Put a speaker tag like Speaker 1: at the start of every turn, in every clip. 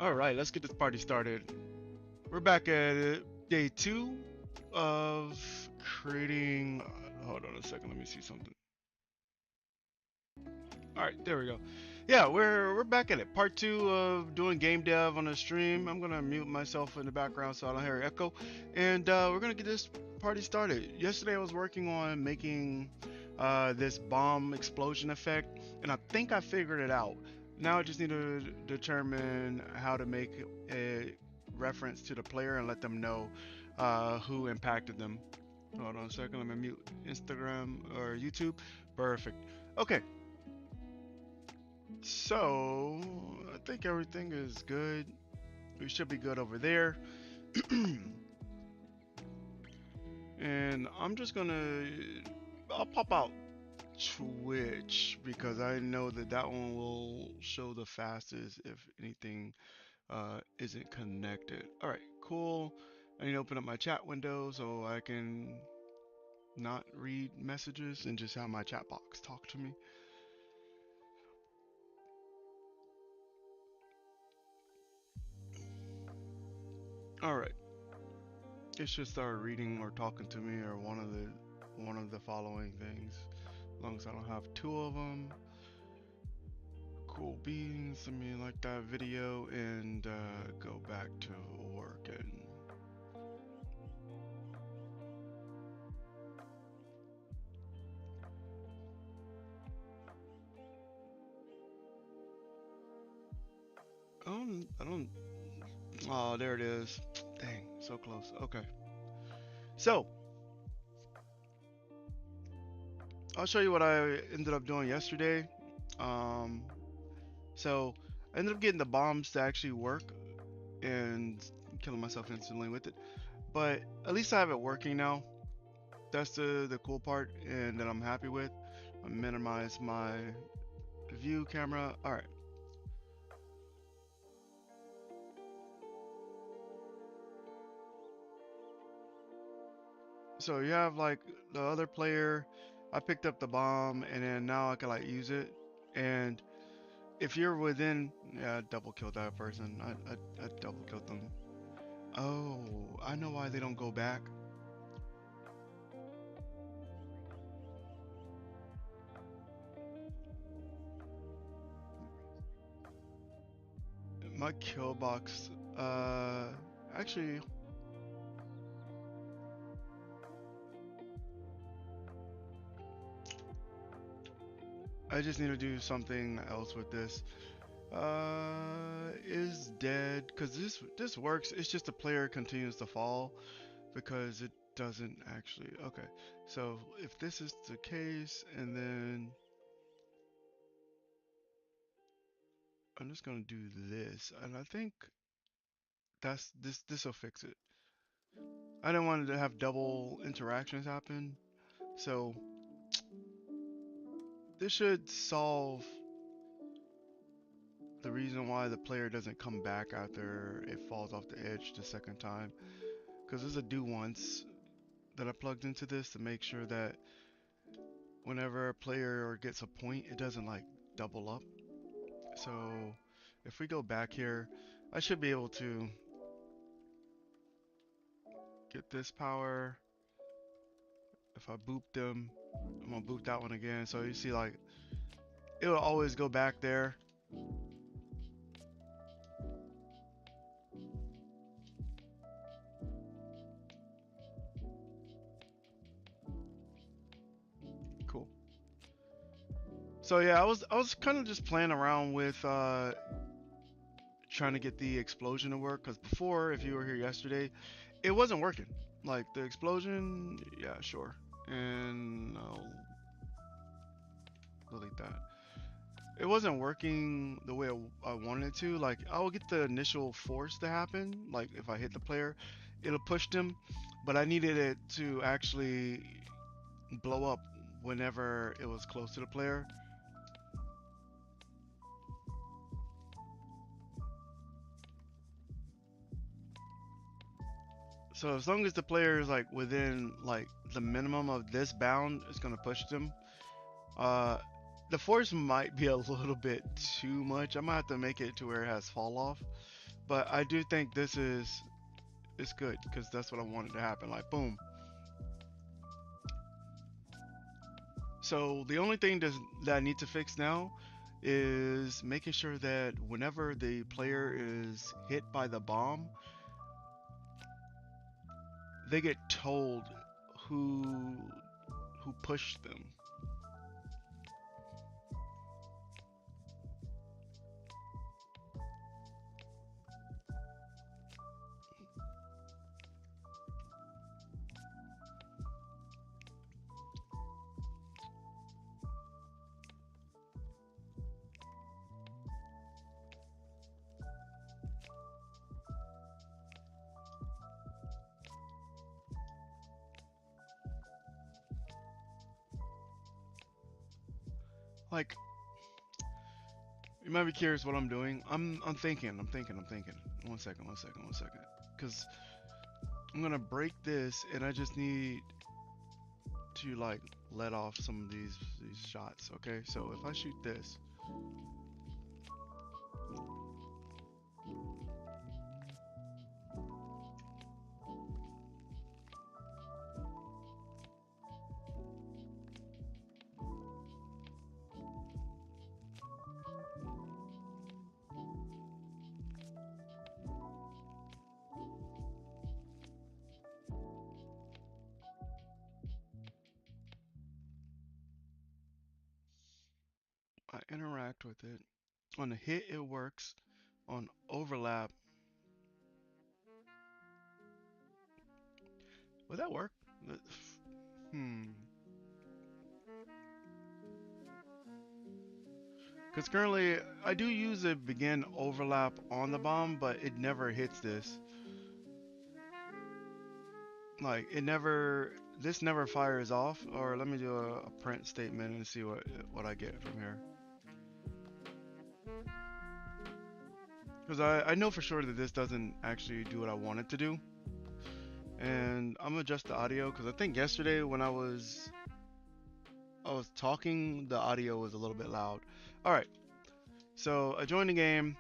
Speaker 1: All right, let's get this party started. We're back at day two of creating. Hold on a second, let me see something. All right, there we go. Yeah, we're back at it. Part two of doing game dev on the stream. I'm gonna mute myself in the background so I don't hear echo, and we're gonna get this party started. Yesterday I was working on making this bomb explosion effect, and I think I figured it out. Now I just need to determine how to make a reference to the player and let them know who impacted them. Hold on a second. Let me mute Instagram or YouTube. Perfect. Okay. So, I think everything is good. We should be good over there. And I'm just gonna, I'll pop out Twitch because I know that that one will show the fastest if anything isn't connected. All right, cool. I need to open up my chat window so I can not read messages and just have my chat box talk to me. All right. It should start reading or talking to me or one of the following things. As long as I don't have two of them. Cool beans. Let me like that video and go back to working. I don't. Oh, there it is. Dang, so close. Okay. So I'll show you what I ended up doing yesterday. Um, so I ended up getting the bombs to actually work and killing myself instantly with it. But at least I have it working now. That's the cool part and that I'm happy with. I minimize my view camera. All right. So you have like the other player. I picked up the bomb and then now I can like use it. And if you're within, yeah, I double killed that person. I double killed them. Oh, I know why they don't go back. My kill box. Actually, I just need to do something else with this. Is dead because this works. It's just the player continues to fall because it doesn't actually. Okay, so if this is the case, and then I'm just gonna do this, and I think that's this will fix it. I didn't want to have double interactions happen, so this should solve the reason why the player doesn't come back after it falls off the edge the second time. Because there's a do once that I plugged into this to make sure that whenever a player gets a point, it doesn't like double up. So if we go back here, I should be able to get this power. If I boop them, I'm gonna boop that one again. So you see like, it will always go back there. Cool. So yeah, I was kind of just playing around with trying to get the explosion to work because before, if you were here yesterday, it wasn't working. Like the explosion, yeah, sure. And I'll delete that. It wasn't working the way I wanted it to. Like I will get the initial force to happen. Like if I hit the player, it'll push them, but I needed it to actually blow up whenever it was close to the player. So as long as the player is like within like the minimum of this bound, it's gonna push them. Uh, the force might be a little bit too much. I might have to make it to where it has fall off. But I do think this is it's good because that's what I wanted to happen. Like boom. So the only thing that I need to fix now is making sure that whenever the player is hit by the bomb, they get told who who pushed them. Like you might be curious what I'm doing. I'm thinking. I'm thinking. One second. One second. One second. Because I'm gonna break this, and I just need to like let off some of these shots. Okay. So if I shoot this, I interact with it. On the hit, it works. On overlap, would that work? Hmm. Because currently, I do use a begin overlap on the bomb, but it never hits this. Like, it never, this never fires off. Or let me do a print statement and see what I get from here. Because I know for sure that this doesn't actually do what I want it to do. And I'm gonna adjust the audio because I think yesterday when I was talking, the audio was a little bit loud. All right, so I joined the game.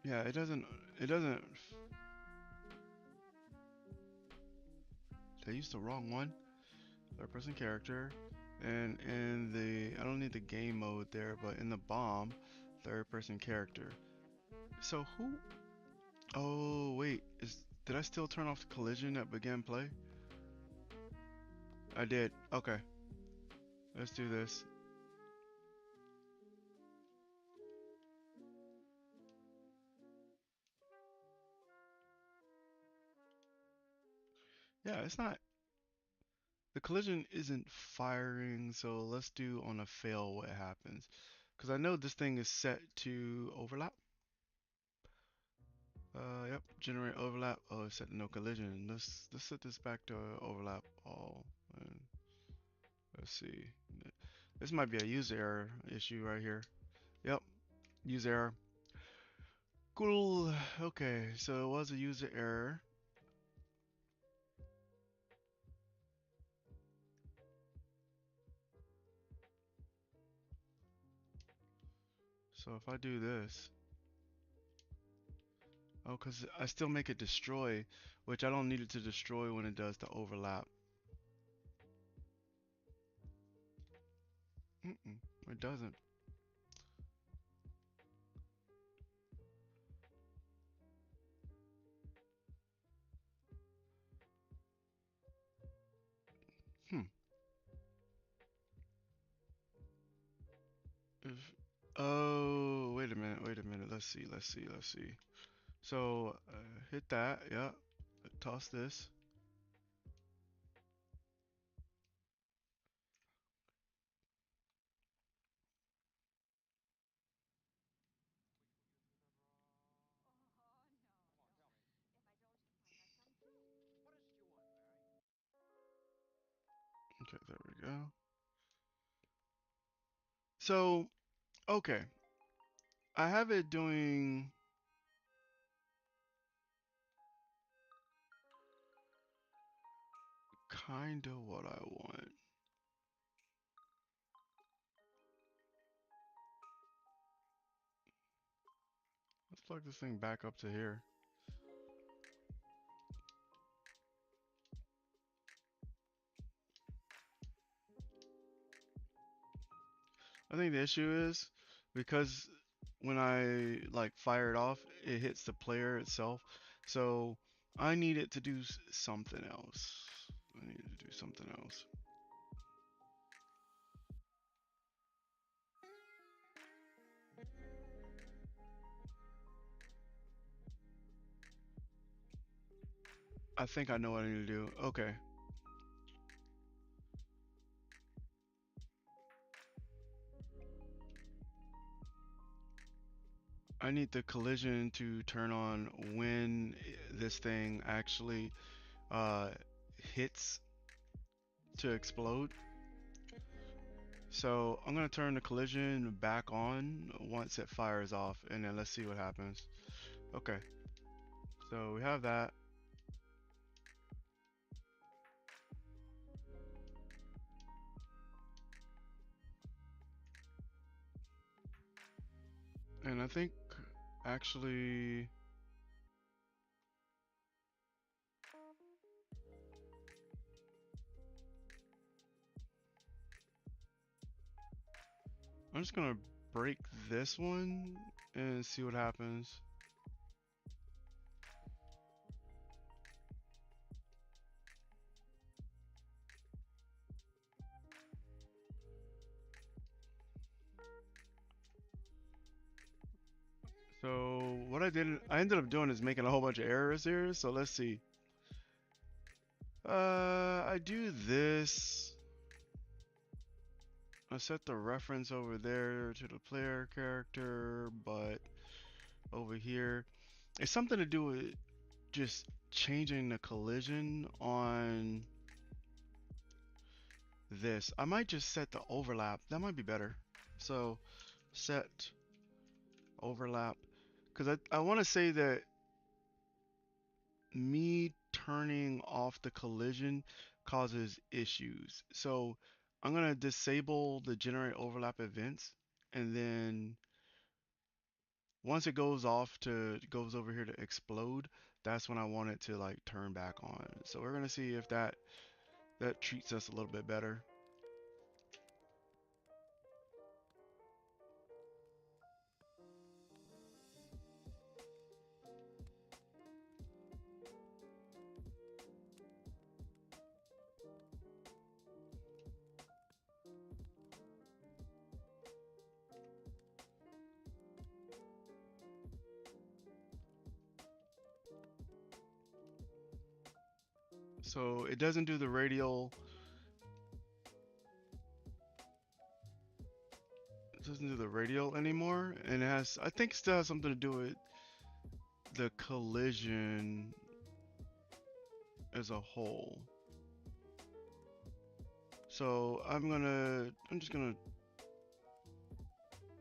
Speaker 1: Yeah, it doesn't. Did I use the wrong one? Third person character. And in the, I don't need the game mode there, but in the bomb, third person character. So who? Oh, wait. Did I still turn off collision at begin play? I did. Okay. Let's do this. Yeah, it's not. The collision isn't firing, so let's do on a fail what happens. Because I know this thing is set to overlap. Yep, generate overlap. Oh, it's set to no collision. Let's set this back to overlap all. And let's see. This might be a user error issue right here. Yep, user error. Cool. Okay, so it was a user error. So if I do this, oh, because I still make it destroy, which I don't need it to destroy when it does the overlap. It doesn't. Hmm. If, oh, wait a minute, wait a minute. Let's see, let's see, let's see. So hit that, yeah. Toss this. Okay, there we go. So, okay. I have it doing kind of what I want. plug this thing back up to here. I think the issue is because when I like fire it off, it hits the player itself. So I need it to do something else. I need it to do something else. I think I know what I need to do. Okay. I need the collision to turn on when this thing actually uh, hits to explode. So I'm gonna turn the collision back on once it fires off, and then let's see what happens. Okay, so we have that. And I think actually, I'm just gonna break this one and see what happens. So what I ended up doing is making a whole bunch of errors here. So let's see. I do this. I set the reference over there to the player character, but over here, it's something to do with just changing the collision on this. I might just set the overlap. That might be better. So set overlap, because I want to say that me turning off the collision causes issues. So I'm gonna disable the generate overlap events, and then once it goes over here to explode, that's when I want it to like turn back on. So we're gonna see if that treats us a little bit better. So it doesn't do the radial. It doesn't do the radial anymore, and it has. I think it still has something to do with the collision as a whole. So I'm just gonna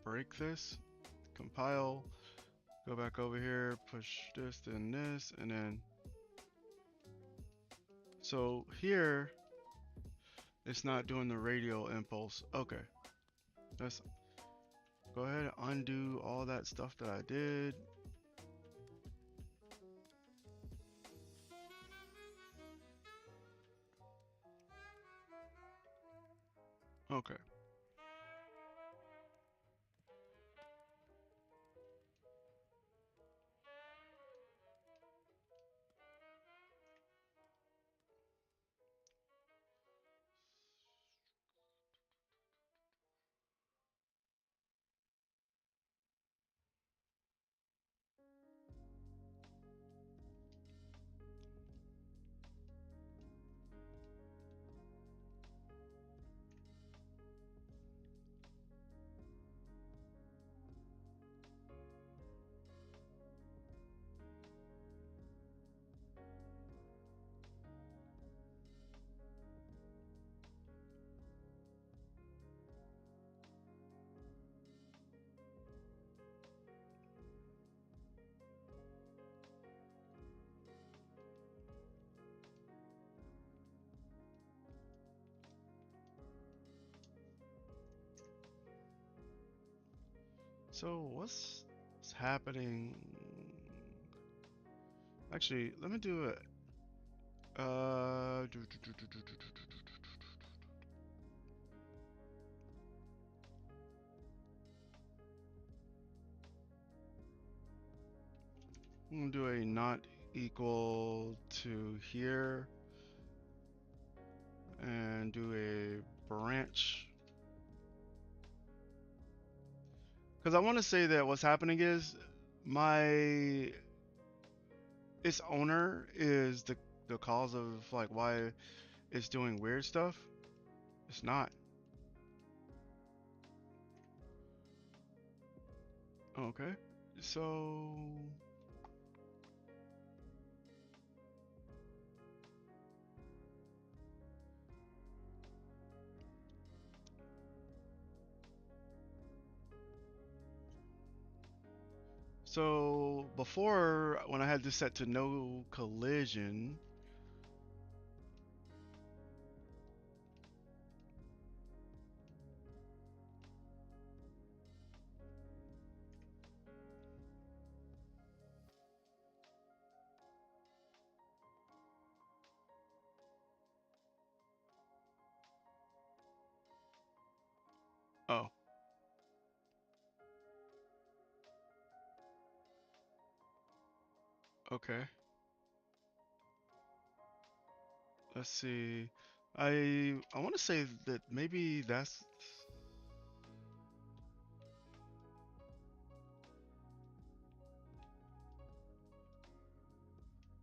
Speaker 1: break this, compile, go back over here, push this, then this, and then. So here, it's not doing the radial impulse. Okay, let's go ahead and undo all that stuff that I did. Okay. So what's What's happening? Actually, let me do it. I'm gonna do a not equal to here and do a branch. Because I want to say that what's happening is my its owner is the cause of like why it's doing weird stuff. It's not. Okay. So so before when I had this set to no collision, oh, okay. Let's see. I want to say that maybe that's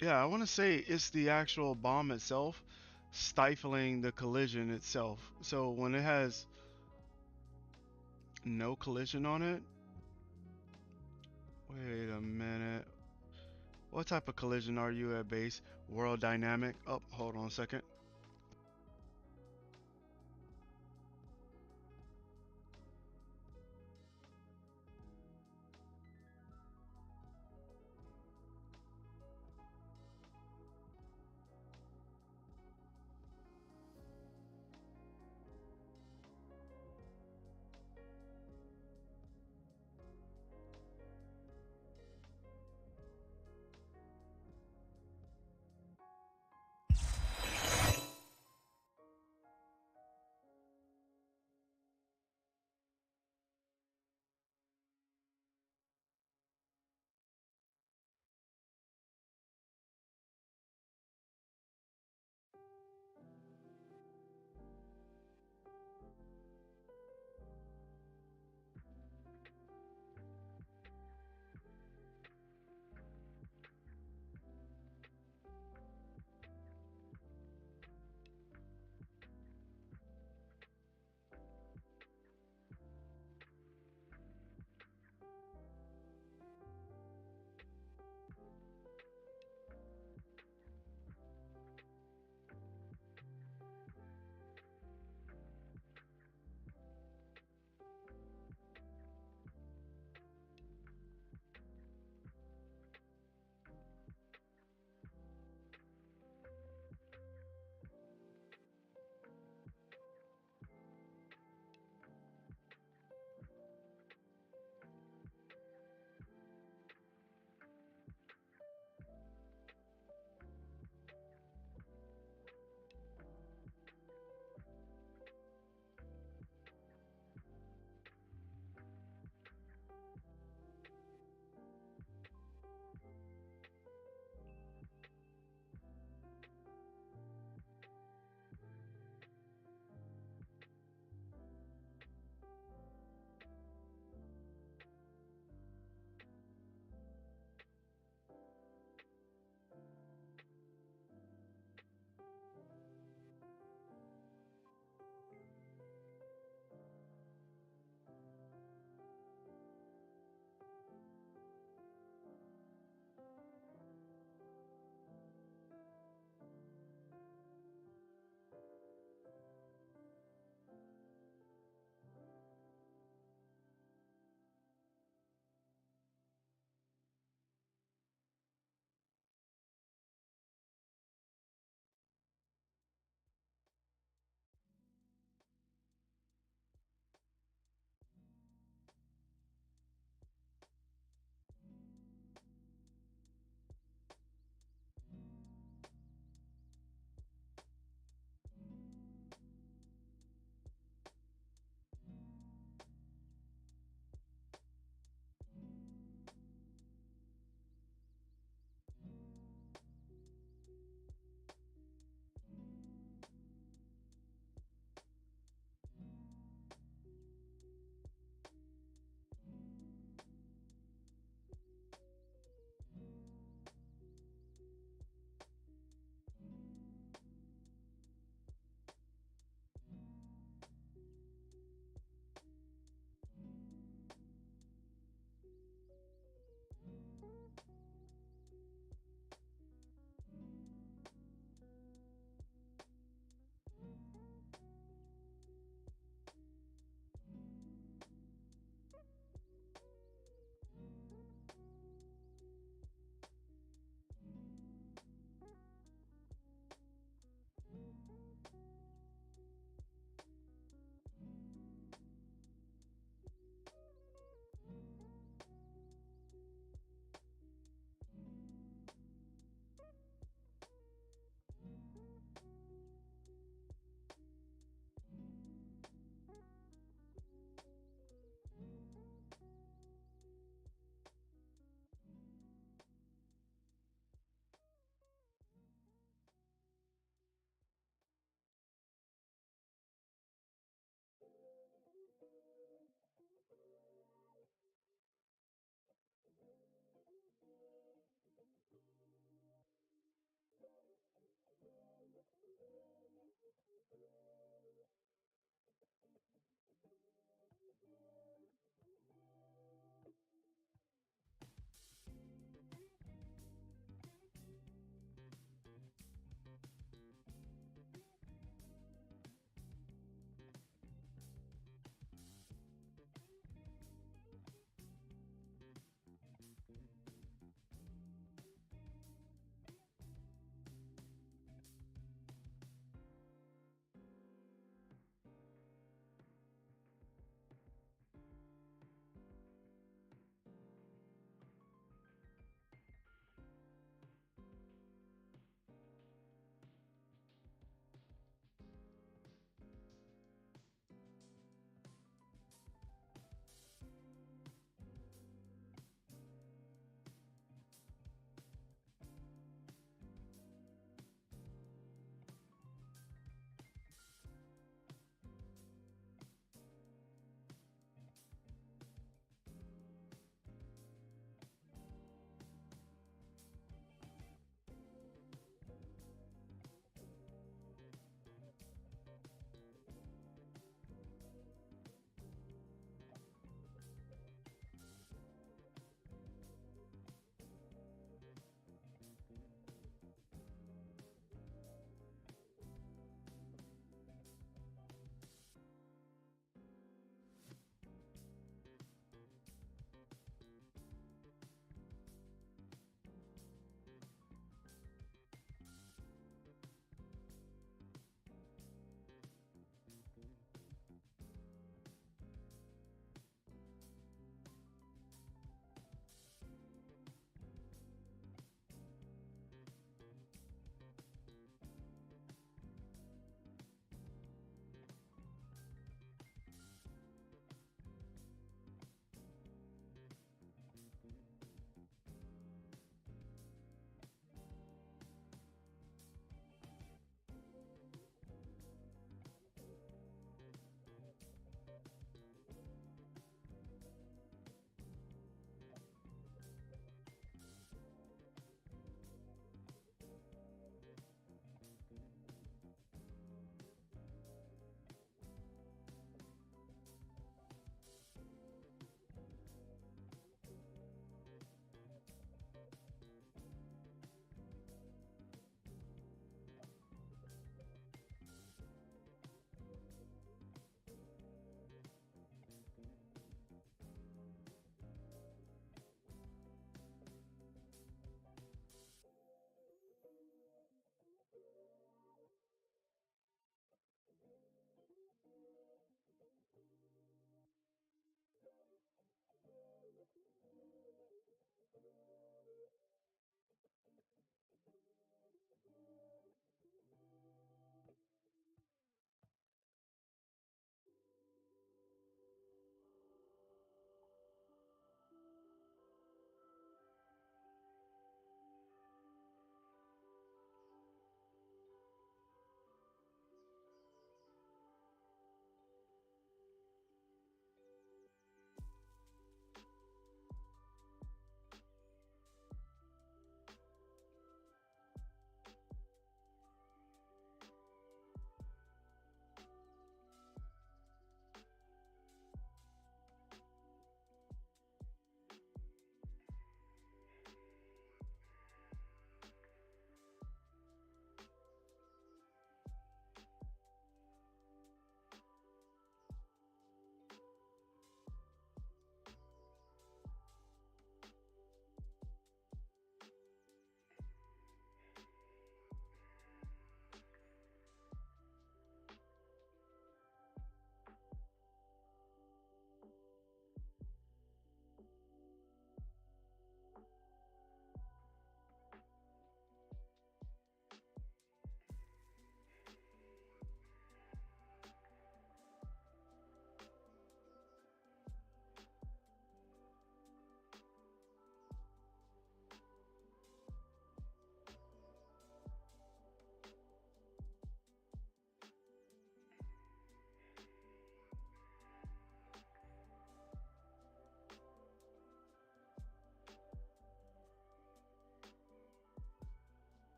Speaker 1: yeah, I want to say it's the actual bomb itself stifling the collision itself. So when it has no collision on it, wait a minute. What type of collision are you at base? World dynamic. Oh, hold on a second.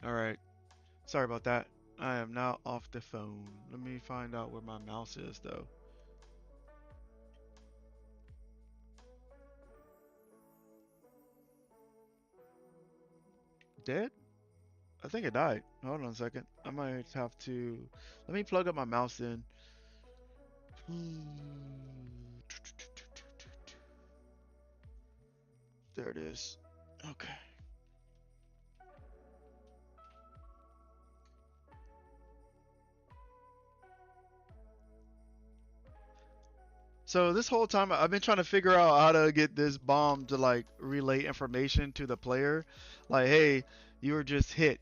Speaker 1: All right. Sorry about that. I am now off the phone. Let me find out where my mouse is though. Dead? I think it died. Hold on a second. I might have to. Let me plug up my mouse in. There it is. Okay. So this whole time I've been trying to figure out how to get this bomb to like relay information to the player. Like, hey, you were just hit.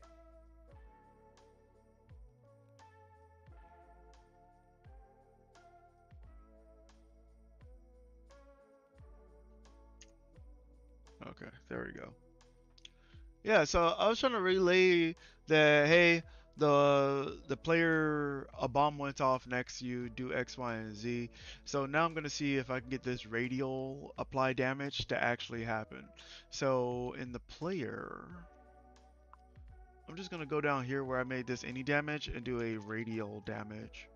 Speaker 1: Okay, there we go. Yeah, so I was trying to relay that hey, the player a bomb went off next to you, do X, Y, and Z. So now I'm gonna see if I can get this radial apply damage to actually happen. So in the player, I'm just gonna go down here where I made this any damage and do a radial damage.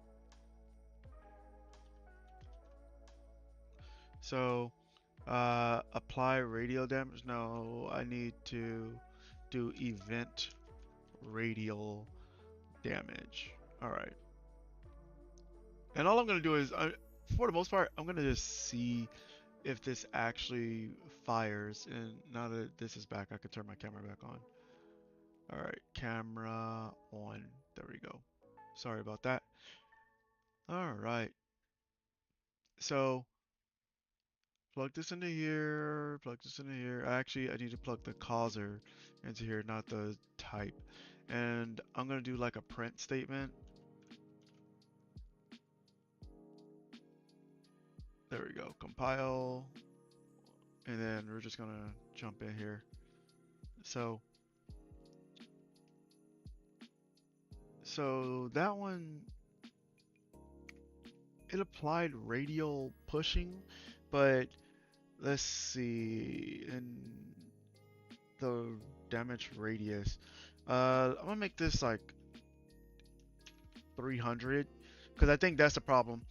Speaker 1: So apply radial damage. No, I need to do event radial damage. All right. And all I'm going to do is, for the most part, I'm going to just see if this actually fires. And now that this is back, I can turn my camera back on. All right, camera on. There we go. Sorry about that. All right. So plug this into here, plug this into here. Actually, I need to plug the causer into here, not the type. And I'm going to do like a print statement. There we go. Compile. And then we're just going to jump in here. So that one, it applied radial pushing, but let's see, in the damage radius, I'm gonna make this like 300, because I think that's the problem.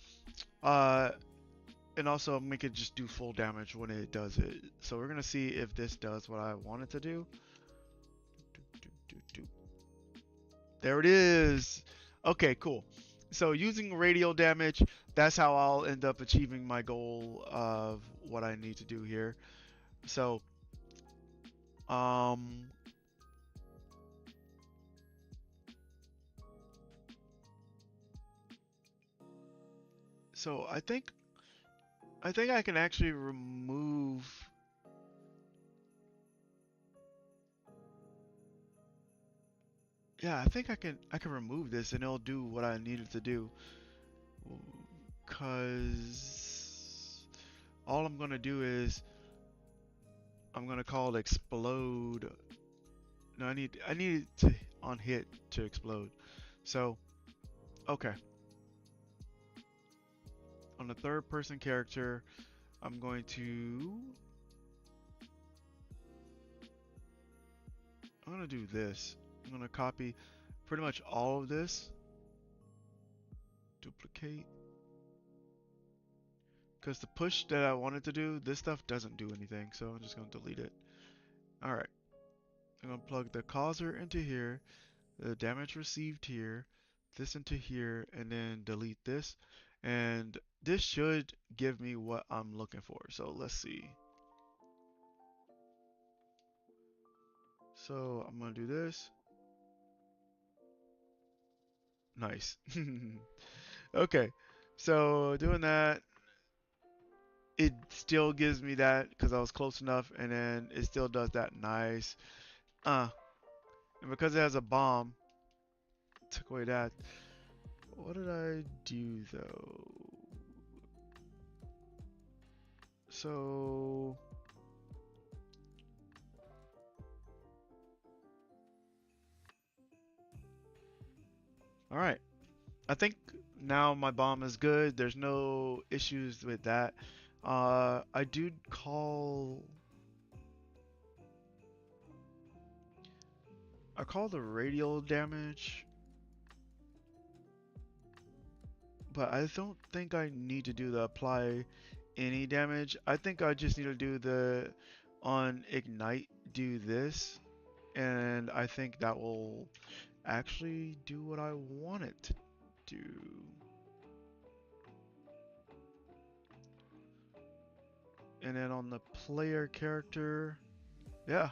Speaker 1: And also make it just do full damage when it does it. So we're gonna see if this does what I want it to do. There it is. Okay, cool. So using radial damage, that's how I'll end up achieving my goal of what I need to do here. So Um, so I think I can actually remove. Yeah, I think I can remove this and it'll do what I needed to do. Cause all I'm gonna do is I'm gonna call explode. No, I need it to on hit to explode. So okay, on the third person character, I'm going to I'm gonna do this. I'm gonna copy pretty much all of this, duplicate. Because the push that I wanted to do, this stuff doesn't do anything, so I'm just gonna delete it. Alright, I'm gonna plug the causer into here, the damage received here, this into here, and then delete this. And this should give me what I'm looking for. So let's see. So I'm gonna do this. Nice. Okay, so doing that, it still gives me that because I was close enough, and then it still does that. Nice. And because it has a bomb, took away that. What did I do though? So all right, I think now my bomb is good. There's no issues with that. I do call. I call the radial damage, but I don't think I need to do the apply any damage. I think I just need to do the on ignite, do this, and I think that will actually do what I want it to do. And then on the player character, yeah.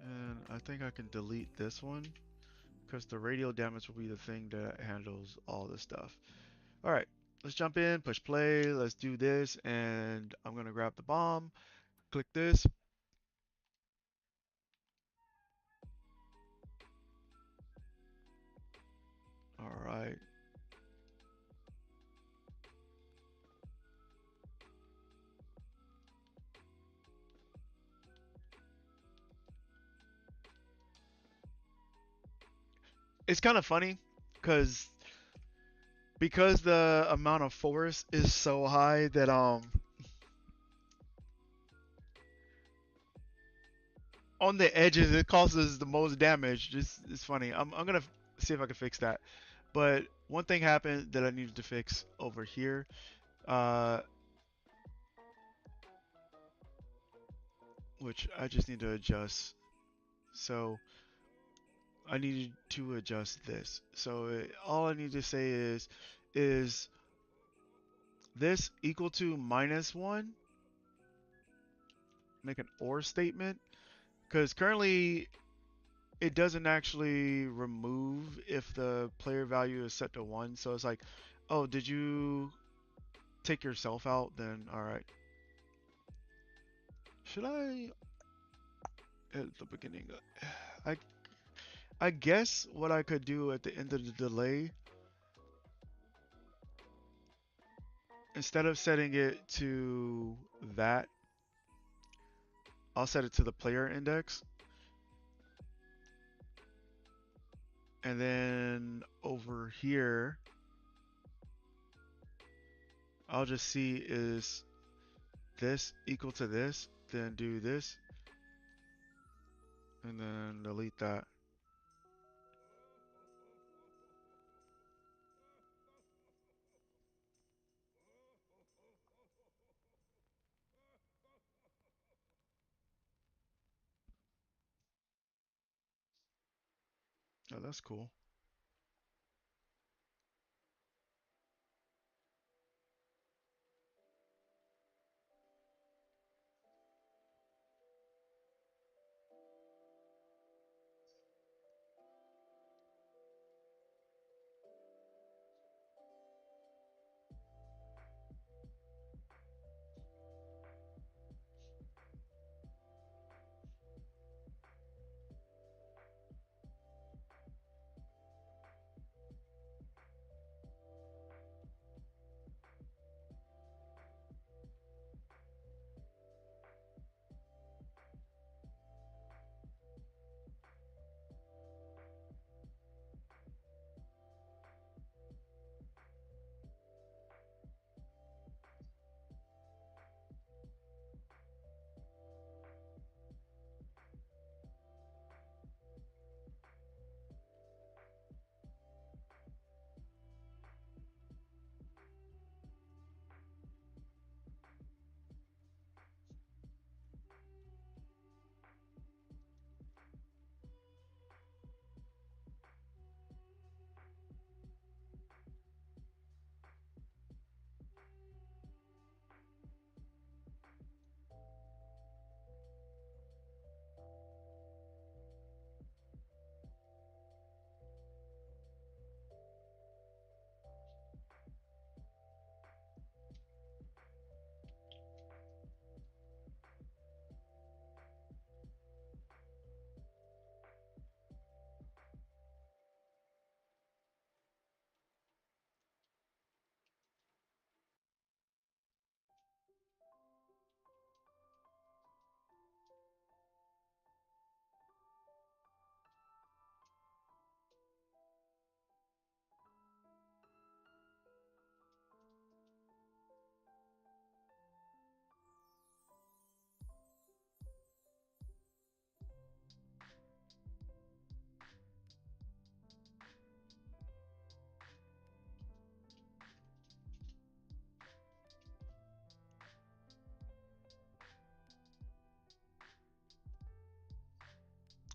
Speaker 1: And I think I can delete this one because the radial damage will be the thing that handles all this stuff. All right, let's jump in, push play, let's do this, and I'm gonna grab the bomb, click this. All right. It's kind of funny because the amount of force is so high that on the edges it causes the most damage. Just it's funny. I'm gonna see if I can fix that. But one thing happened that I needed to fix over here. Uh, which I just need to adjust. So I needed to adjust this. So all I need to say is this equal to -1? Make an OR statement because currently it doesn't actually remove if the player value is set to 1. So it's like, oh, did you take yourself out? Then all right. Should I at the beginning? I I guess what I could do at the end of the delay, instead of setting it to that, I'll set it to the player index. And then over here, I'll just see is this equal to this, then do this, and then delete that. Oh, that's cool.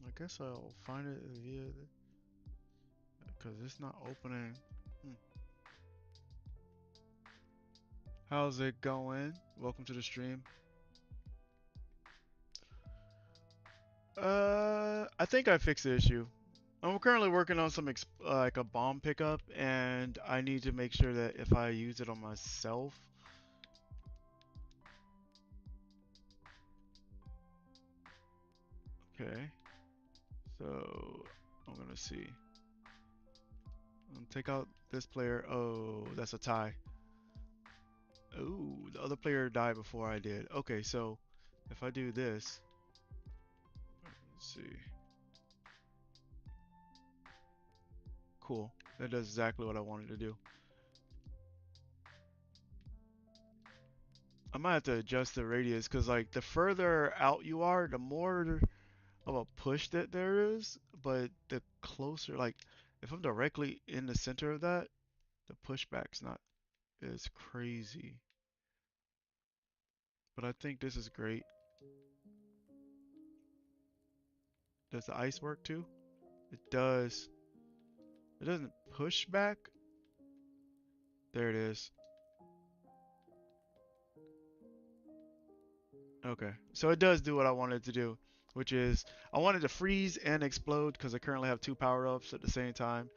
Speaker 1: I guess I'll find it via because it's not opening. Hmm. How's it going? Welcome to the stream. I think I fixed the issue. I'm currently working on some like a bomb pickup, and I need to make sure that if I use it on myself. Okay. So I'm gonna see. Take out this player. Oh, that's a tie. Oh, the other player died before I did. Okay, so if I do this, let's see. Cool. That does exactly what I wanted to do. I might have to adjust the radius because like the further out you are, the more of a push that there is, but the closer, like if I'm directly in the center of that, the pushback's not as crazy. But I think this is great. Does the ice work too? It does. It doesn't push back. There it is. Okay. So it does do what I wanted to do, which is I wanted to freeze and explode because I currently have two power-ups at the same time.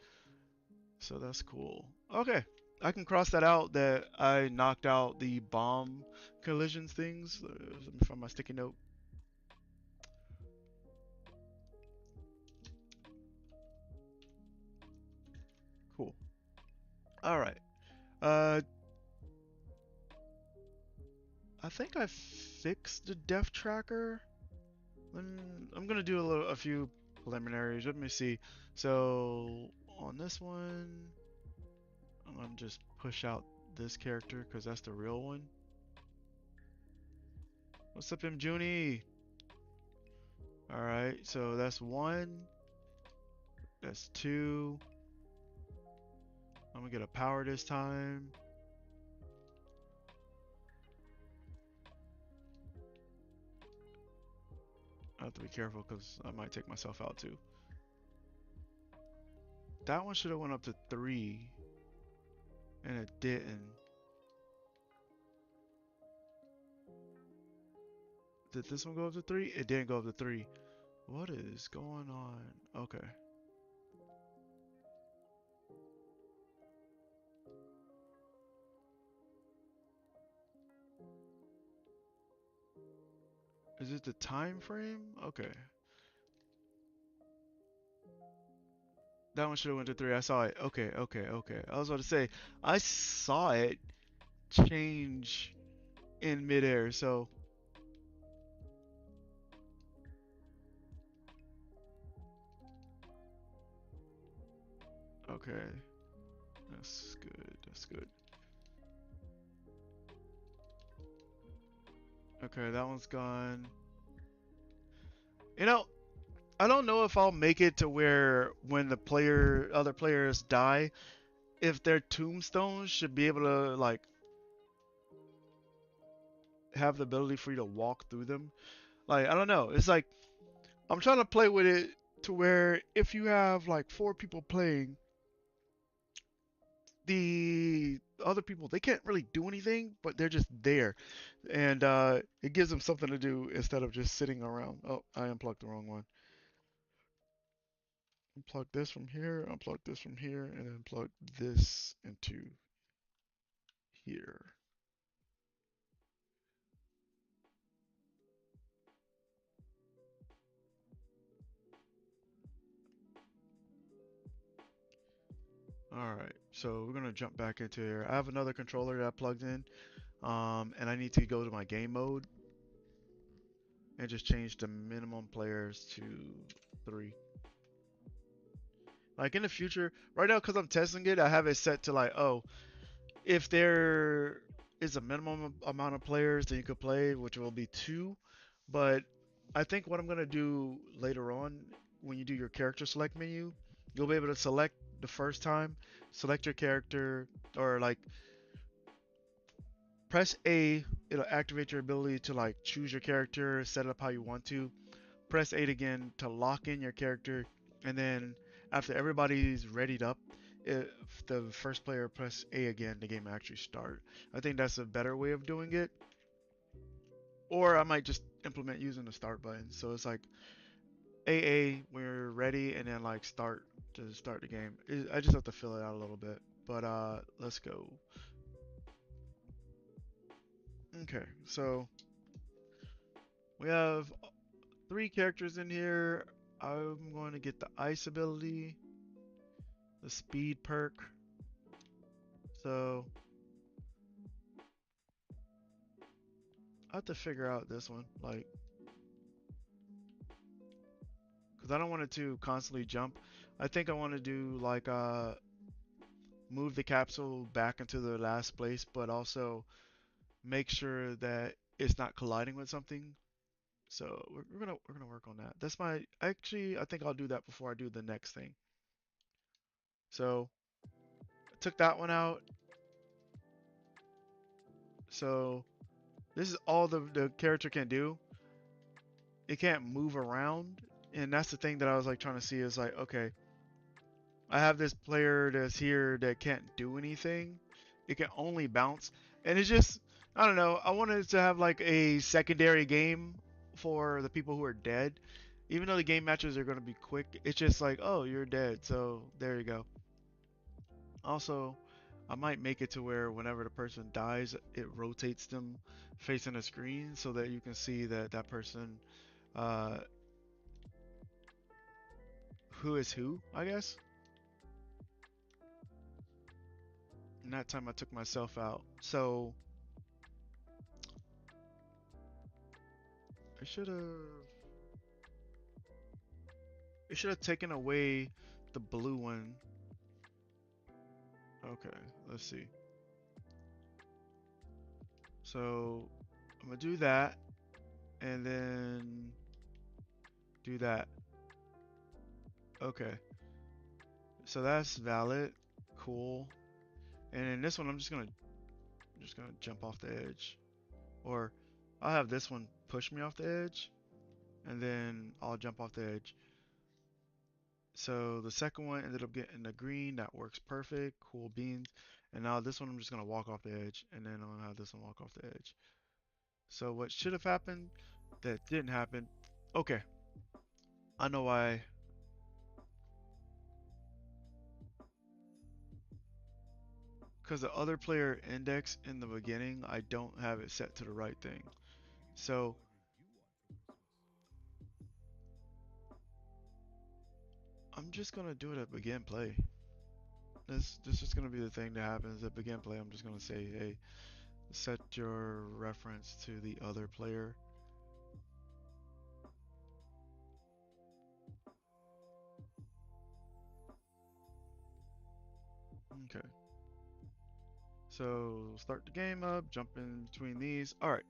Speaker 1: So that's cool. Okay. I can cross that out that I knocked out the bomb collisions things. Let me find my sticky note. Cool. All right. Uh, I think I fixed the def tracker. I'm gonna do a few preliminaries. Let me see. So on this one, I'm gonna just push out this character because that's the real one. What's up, M Junie? All right, so that's one. That's two. I'm gonna get a power this time. I have to be careful because I might take myself out too. That one should have went up to 3, and it didn't. Did this one go up to 3? It didn't go up to 3. What is going on? Okay. Is it the time frame? Okay. That one should have went to 3. I saw it. Okay, okay, okay. I was about to say, I saw it change in midair, so okay. That's good. That's good. Okay, that one's gone. You know, I don't know if I'll make it to where when the other players die, if their tombstones should be able to like have the ability for you to walk through them. Like, I don't know. It's like I'm trying to play with it to where if you have like 4 people playing, the other people they can't really do anything, but they're just there, and it gives them something to do instead of just sitting around. Oh, I unplugged the wrong one. Unplug this from here, unplug this from here, and then plug this into here. Alright, so we're gonna jump back into here. I have another controller that I plugged in, and I need to go to my game mode and just change the minimum players to 3. Like in the future, right now, because I'm testing it, I have it set to like, oh, if there is a minimum amount of players that you could play, which will be 2, but I think what I'm gonna do later on, when you do your character select menu, you'll be able to select the first time, select your character, or like press A, it'll activate your ability to like choose your character, set it up how you want to. Press 8 again to lock in your character, and then after everybody's readied up, if the first player press A again, the game will actually start. I think that's a better way of doing it. Or I might just implement using the start button. So it's like AA when you're ready, and then like start to start the game. I just have to fill it out a little bit. But let's go. Okay, so we have 3 characters in here. I'm going to get the ice ability, the speed perk. So I have to figure out this one, like, because I don't want it to constantly jump. I think I want to do like move the capsule back into the last place, but also make sure that it's not colliding with something. So we're gonna work on that. That's my actually I think I'll do that before I do the next thing. So I took that one out. So this is all the character can do. It can't move around, and that's the thing that I was like trying to see is like, okay, I have this player that's here that can't do anything. It can only bounce, and it's just I don't know. I wanted to have like a secondary game for the people who are dead. Even though the game matches are going to be quick, it's just like, oh, you're dead, so there you go. Also, I might make it to where whenever the person dies, it rotates them facing the screen so that you can see that that person uh, who is who, I guess. And that time I took myself out. So I should have it should have taken away the blue one. Okay, let's see. So I'm gonna do that and then do that. Okay. So that's valid. Cool. And in this one I'm just gonna jump off the edge. Or I'll have this one push me off the edge and then I'll jump off the edge. So the second one ended up getting a green. That works perfect. Cool beans. And now this one I'm just gonna walk off the edge, and then I'm gonna have this one walk off the edge. So what should have happened that didn't happen. Okay, I know why. Because the other player index in the beginning, I don't have it set to the right thing. So I'm just gonna do it at begin play. This is gonna be the thing that happens at begin play. I'm just gonna say, hey, set your reference to the other player. Okay. So start the game up, jump in between these. All right.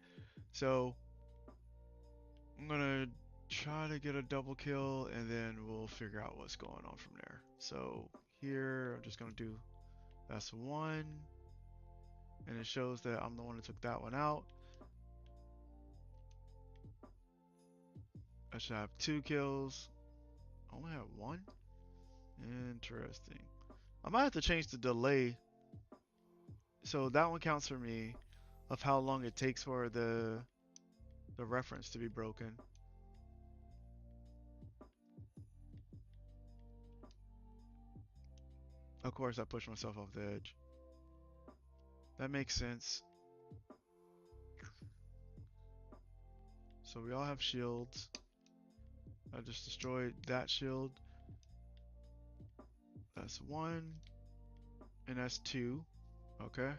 Speaker 1: So I'm gonna try to get a double kill, and then we'll figure out what's going on from there. So here I'm just gonna do that's one, and it shows that I'm the one that took that one out. I should have 2 kills. I only have 1. Interesting. I might have to change the delay so that one counts for me of how long it takes for the reference to be broken. Of course, I pushed myself off the edge. That makes sense. So we all have shields. I just destroyed that shield. That's 1. And that's 2. Okay.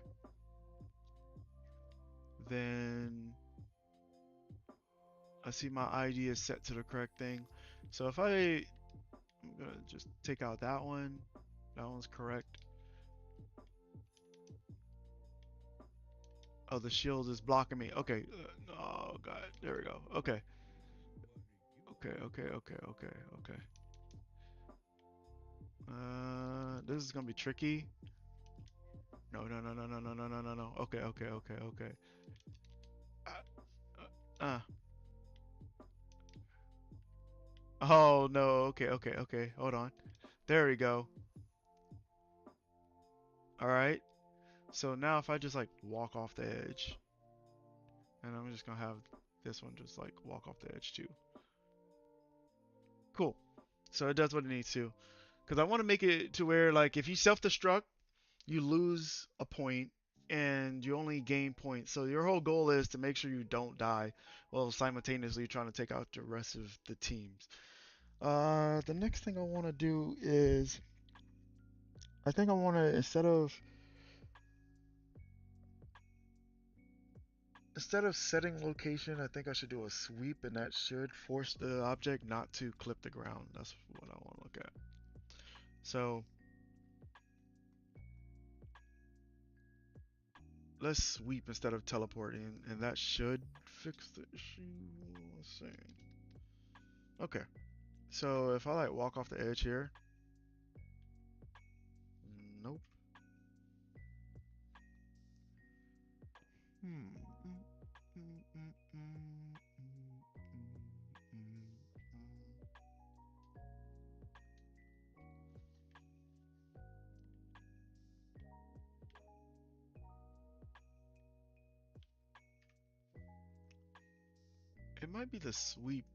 Speaker 1: Then I see my ID is set to the correct thing. So if I'm gonna just take out that one. That one's correct. Oh, the shield is blocking me. Okay. Oh god. There we go. Okay. Okay. This is gonna be tricky. No. Okay. Uh, uh. Oh no. Okay. Hold on. There we go. All right. So now if I just like walk off the edge, and I'm just gonna have this one just like walk off the edge too. Cool. So it does what it needs to. Because I want to make it to where like if you self-destruct, you lose a point and you only gain points. So your whole goal is to make sure you don't die while simultaneously trying to take out the rest of the teams. The next thing I want to do is I think I want to instead of setting location, I think I should do a sweep, and that should force the object not to clip the ground. That's what I want to look at. So let's sweep instead of teleporting, and that should fix the issue. Let's see. Okay, so if I like walk off the edge here, nope. It might be the sweep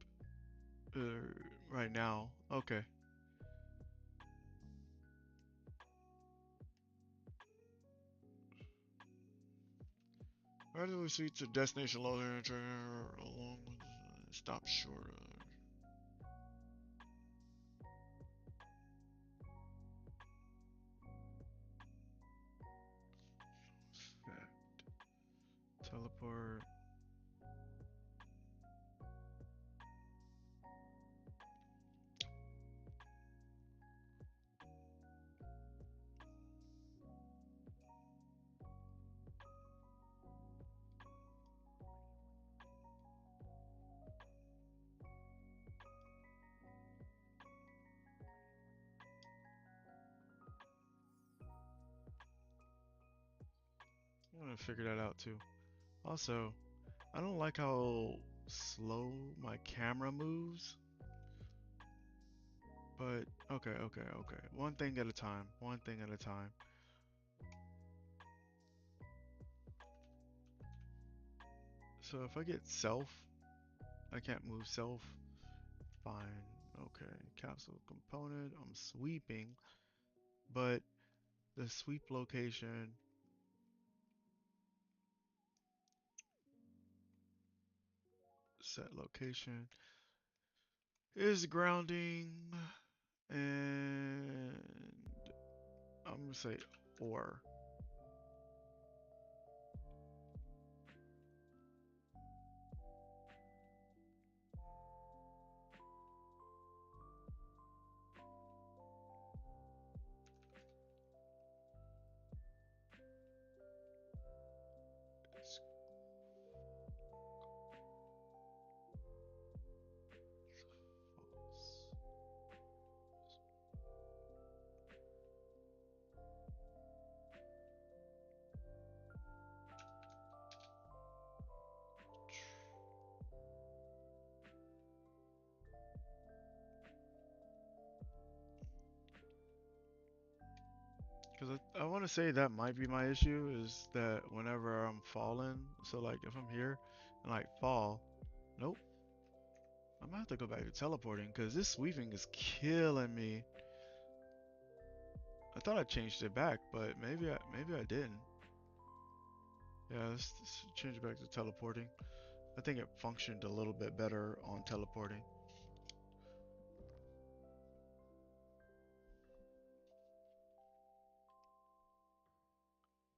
Speaker 1: uh, right now. Okay. Randomly sweep to destination loader and turn along with stop short. Teleport. I'm gonna figure that out too. Also, I don't like how slow my camera moves, But okay. One thing at a time. One thing at a time. So if I get self, I can't move self. Fine. Okay. Capsule component. I'm sweeping, but the sweep location set location is grounding, and I'm gonna say or. Because I want to say that might be my issue is that whenever I'm falling, so like if I'm here and like fall, nope, I'm gonna have to go back to teleporting because this sweeping is killing me. I thought I changed it back, but maybe I didn't. Yeah, let's change it back to teleporting. I think it functioned a little bit better on teleporting.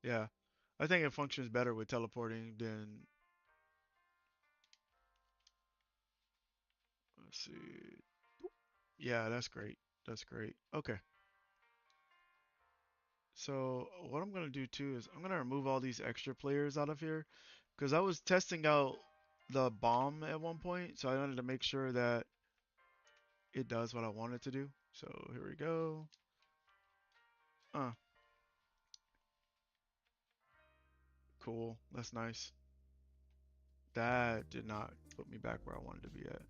Speaker 1: Yeah, I think it functions better with teleporting than. Let's see. Yeah, that's great. That's great. Okay. So what I'm gonna do too is I'm gonna remove all these extra players out of here because I was testing out the bomb at one point, so I wanted to make sure that it does what I want it to do. So here we go. Uh, cool. That's nice. That did not put me back where I wanted to be at.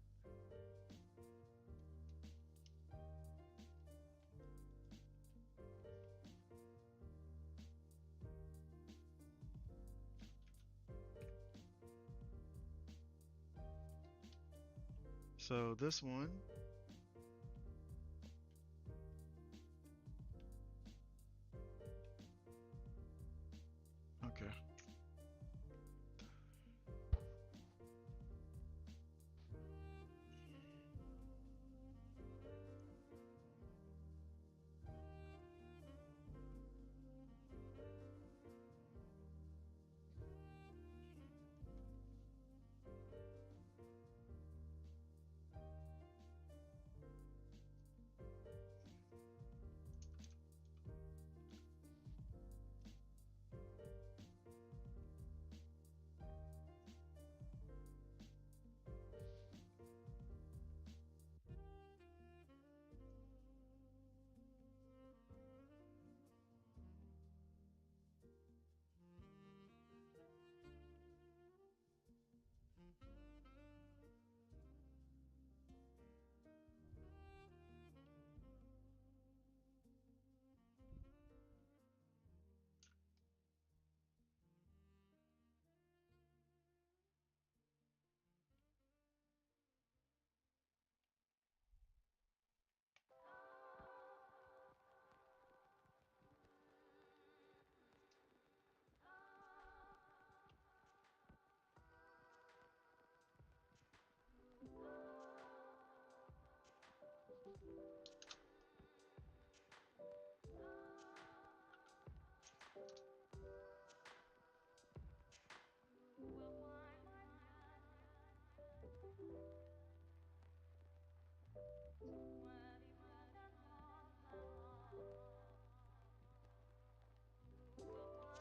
Speaker 1: So this one, okay.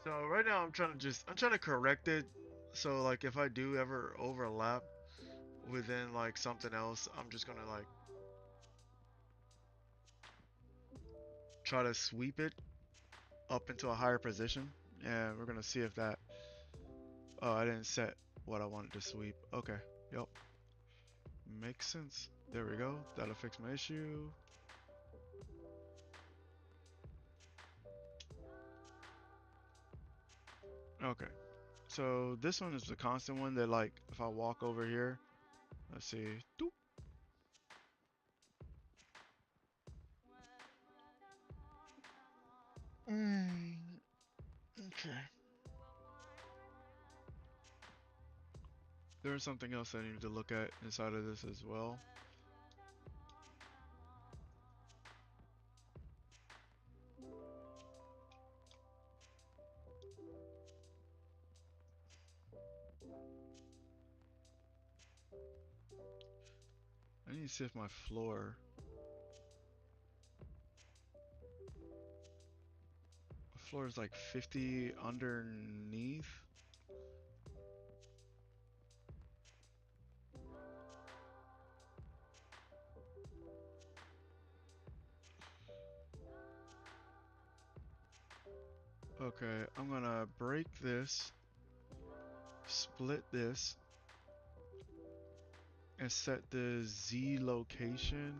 Speaker 1: So right now I'm trying to correct it. So like if I do ever overlap within like something else, I'm just gonna like try to sweep it up into a higher position. And we're gonna see if that. Oh, I didn't set what I wanted to sweep. Okay. Yep. Makes sense. There we go. That'll fix my issue. Okay. So this one is the constant one that, like, if I walk over here, let's see. Doop. Okay. There's something else I need to look at inside of this as well. I need to see if my floor is like 50 underneath. Okay, I'm gonna break this, split this, and set the Z location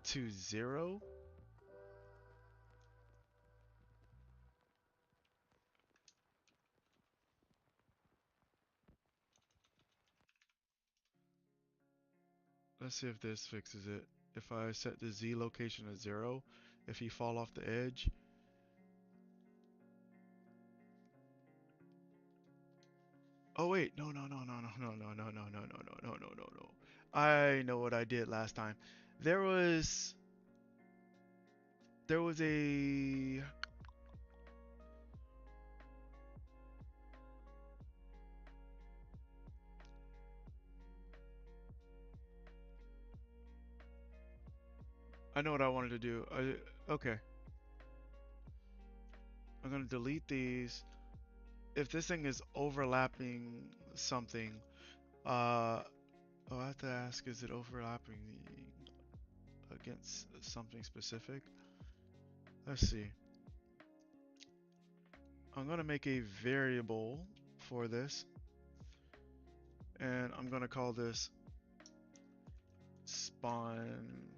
Speaker 1: to 0. Let's see if this fixes it. If I set the Z location to 0, if he fall off the edge. Oh wait, no. I know what I did last time. There was there was a I know what I wanted to do. Okay, I'm gonna delete these. If this thing is overlapping something, oh, I have to ask, is it overlapping against something specific? Let's see. I'm gonna make a variable for this, and I'm gonna call this spawn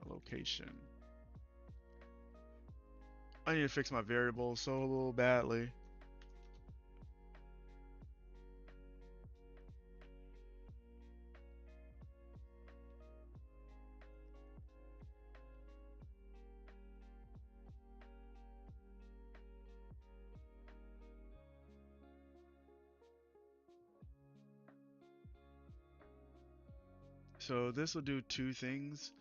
Speaker 1: location. I need to fix my variable so badly. So this will do two things.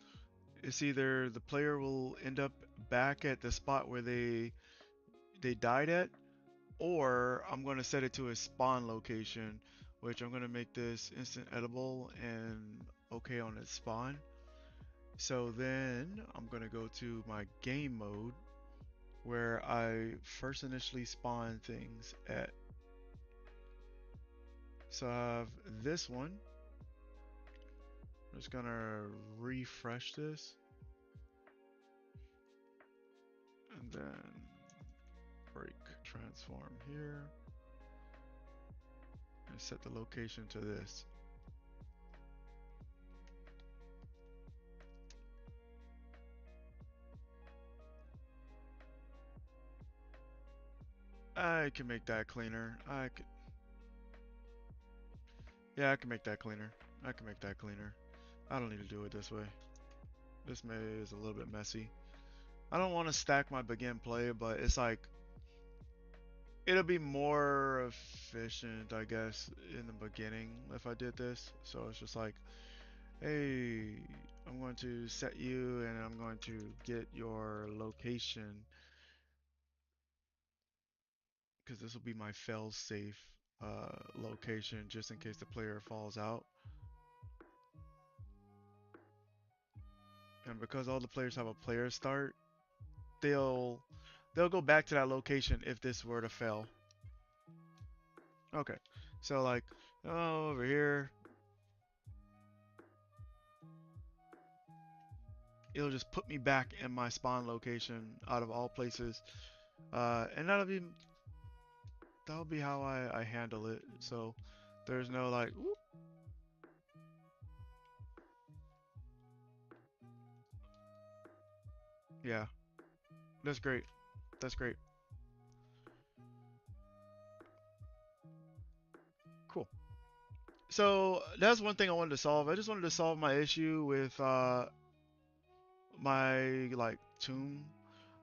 Speaker 1: It's either the player will end up back at the spot where they died at, or I'm going to set it to a spawn location, which I'm going to make this instant edible and okay on its spawn. So then I'm going to go to my game mode where I first initially spawn things at. So I have this one. I'm just going to refresh this. And then break transform here. And set the location to this. I can make that cleaner. Yeah, I can make that cleaner. I can make that cleaner. I don't need to do it this way. This is a little bit messy. I don't want to stack my begin play, but it's like it'll be more efficient, I guess, in the beginning if I did this. So it's just like, hey, I'm going to set you and I'm going to get your location because this will be my fail safe location just in case the player falls out. And because all the players have a player start, they'll they'll go back to that location if this were to fail. Okay, so like, oh, over here, it'll just put me back in my spawn location out of all places, and that'll be how I handle it. So there's no like, whoop. Yeah, that's great. That's great. So that's one thing I wanted to solve. I just wanted to solve my issue with my like tomb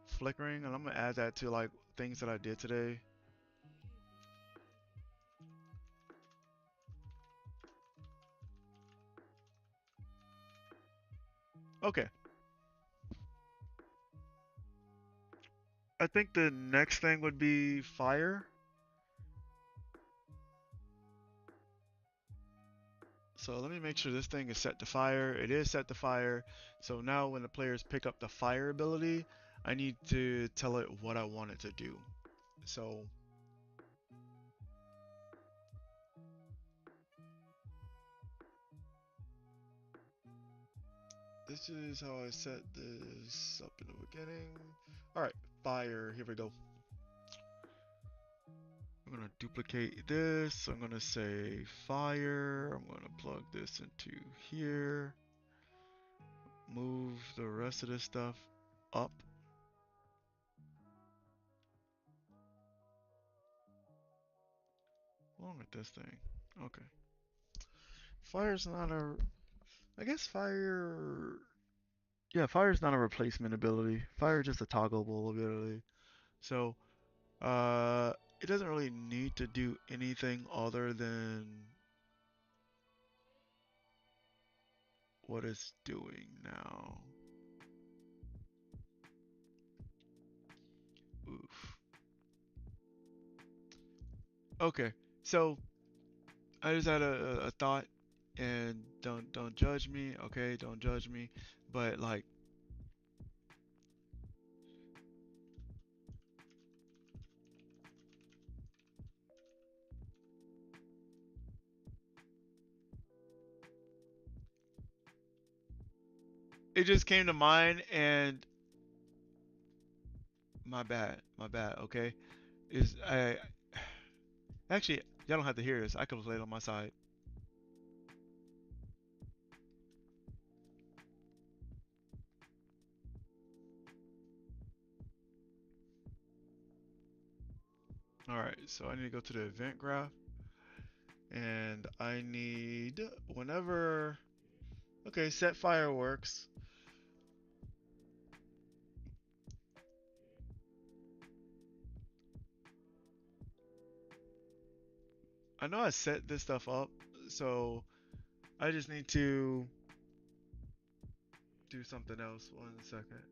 Speaker 1: flickering, and I'm gonna add that to like things that I did today. Okay. I think the next thing would be fire. So let me make sure this thing is set to fire. It is set to fire. So now when the players pick up the fire ability, I need to tell it what I want it to do. So this is how I set this up in the beginning. All right, fire, here we go. I'm gonna duplicate this. I'm gonna say fire. I'm gonna plug this into here. Move the rest of this stuff up. Along with this thing. Okay. Fire's not a. I guess fire. Yeah, fire's not a replacement ability. Fire is just a toggleable ability. So, it doesn't really need to do anything other than what it's doing now. Oof. Okay, so I just had a thought, and don't judge me, okay? Don't judge me, but like it just came to mind, and my bad, okay? Is I actually y'all don't have to hear this. I could play it on my side. All right, so I need to go to the event graph, and I need whenever. Okay, set fireworks. I know I set this stuff up, so I just need to do something else. 1 second.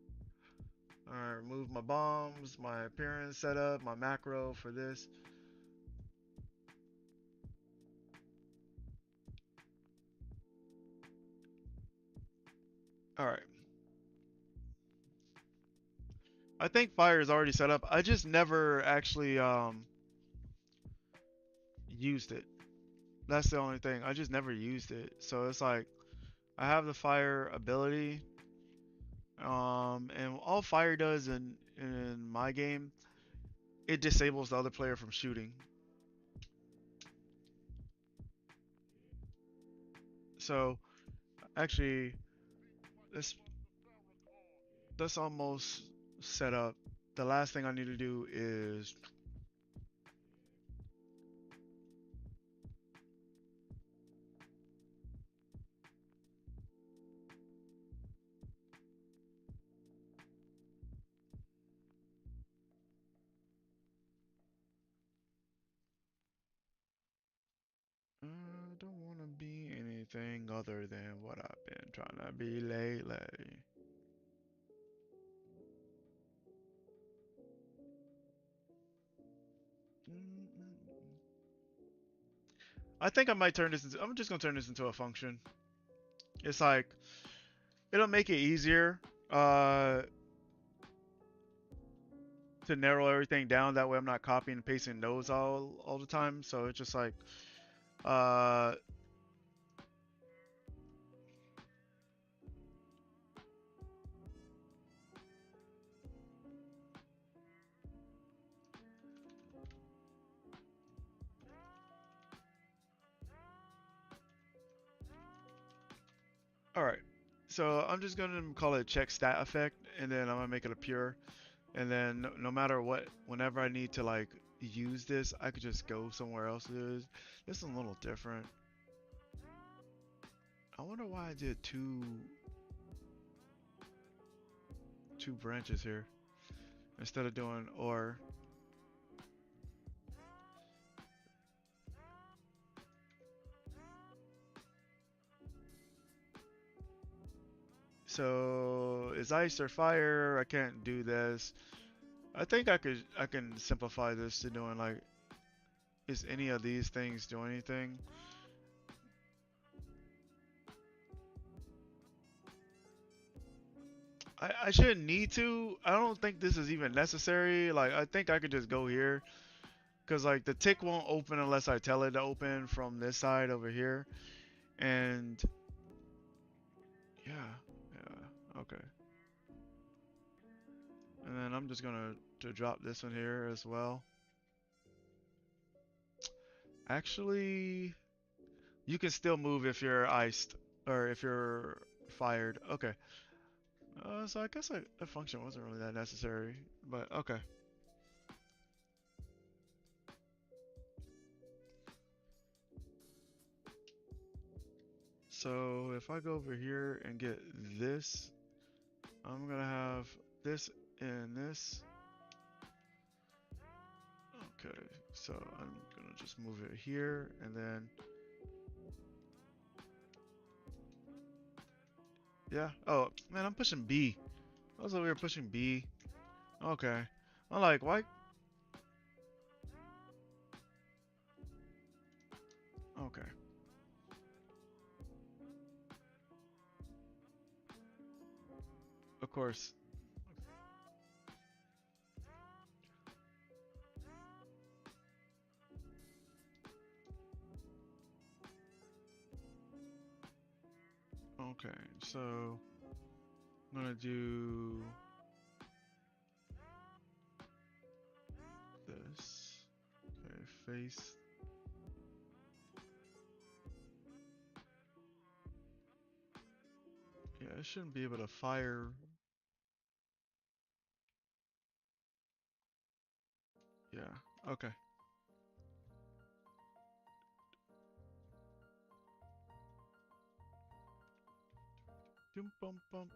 Speaker 1: Alright, remove my bombs, my appearance setup, my macro for this. Alright. I think fire is already set up. I just never actually used it. That's the only thing. I just never used it. So it's like I have the fire ability. And all fire does in my game, it disables the other player from shooting. So actually, this that's almost set up. The last thing I need to do is I don't want to be anything other than what I've been trying to be lately. I think I might turn this into. I'm just gonna turn this into a function. It's like it'll make it easier to narrow everything down. That way, I'm not copying and pasting nodes all the time. So it's just like uh. All right. So I'm just gonna call it check stat effect, and then I'm gonna make it a pure. And then no matter what, whenever I need to like use this, I could just go somewhere else. This is a little different. I wonder why I did two branches here instead of doing or. So is ice or fire? I can't do this. I think I can simplify this to doing like, is any of these things do anything? I shouldn't need to. I don't think this is even necessary. Like I think I could just go here. Cause like the tick won't open unless I tell it to open from this side over here. And yeah, yeah, okay. And then I'm just gonna to drop this one here as well. Actually, you can still move if you're iced or if you're fired. Okay. So I guess a function wasn't really that necessary, but okay. So if I go over here and get this, I'm gonna have this and this. Okay, so I'm gonna just move it here and then, yeah. Oh, man, I'm pushing B. I was over here pushing B. Okay. I'm like, why? Okay. Of course. Okay, so I'm gonna do this. Okay, face. Yeah, I shouldn't be able to fire. Yeah, okay. Dum bum bum.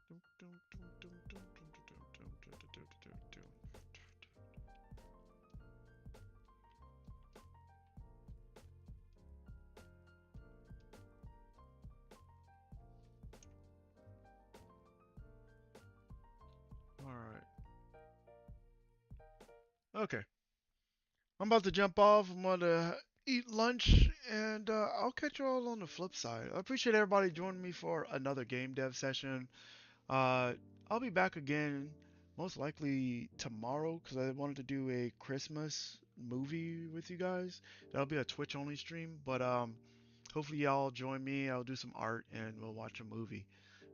Speaker 1: Dum dum dum dum dum dum dum dum dum dum dum dum. All right. Okay. I'm about to jump off. I'm gonna eat lunch, and I'll catch you all on the flip side. I appreciate everybody joining me for another game dev session. Uh, I'll be back again, most likely tomorrow, because I wanted to do a Christmas movie with you guys. That'll be a Twitch only stream, but hopefully y'all join me. I'll do some art and we'll watch a movie.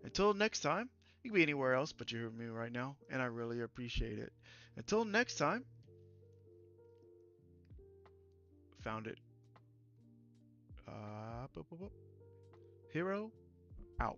Speaker 1: Until next time, you can be anywhere else, but you're here with me right now, and I really appreciate it. Until next time, found it. Boop, boop, boop. Hero out.